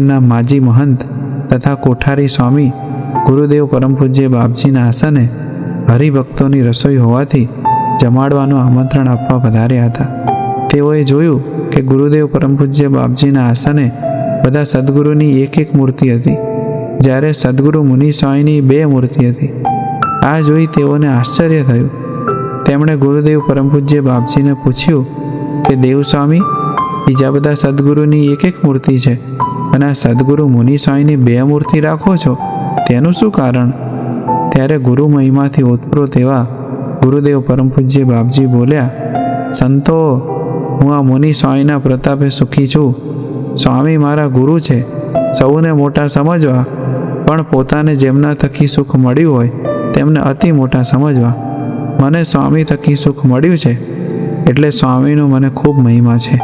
મંદિરના માજી મહંત તથા કોઠારી સ્વામી ગુરુદેવ પરમ પૂજ્ય બાપજીના આસને હરિભક્તોની રસોઈ હોવાથી જમાડવાનું આમંત્રણ આપવા પધાર્યા હતા. તેઓએ જોયું કે ગુરુદેવ પરમ પૂજ્ય બાપજીના આસને બધા સદગુરુની એક મૂર્તિ હતી, જ્યારે સદગુરુ મુનિ સ્વામીની 2 મૂર્તિ હતી. આ જોઈ તેઓને આશ્ચર્ય થયું. તેમણે ગુરુદેવ પરમ પૂજ્ય બાપજીને પૂછ્યું કે દેવ સ્વામી, બીજા બધા સદગુરુની એક મૂર્તિ છે અને આ સદગુરુ મુનિ સ્વામીની 2 મૂર્તિ રાખો છો, તેનું શું કારણ? ત્યારે ગુરુ મહિમાથી ઓતપ્રોત એવા ગુરુદેવ પરમ પૂજ્ય બાપજી બોલ્યા, સંતો, હું આ મુનિ સ્વામીના પ્રતાપે સુખી છું. સ્વામી મારા ગુરુ છે, સૌને મોટા સમજવા, પણ પોતાને જેમના થકી સુખ મળ્યું હોય તેમને અતિ મોટા સમજવા. મને સ્વામી થકી સુખ મળ્યું છે એટલે સ્વામીનો મને ખૂબ મહિમા છે.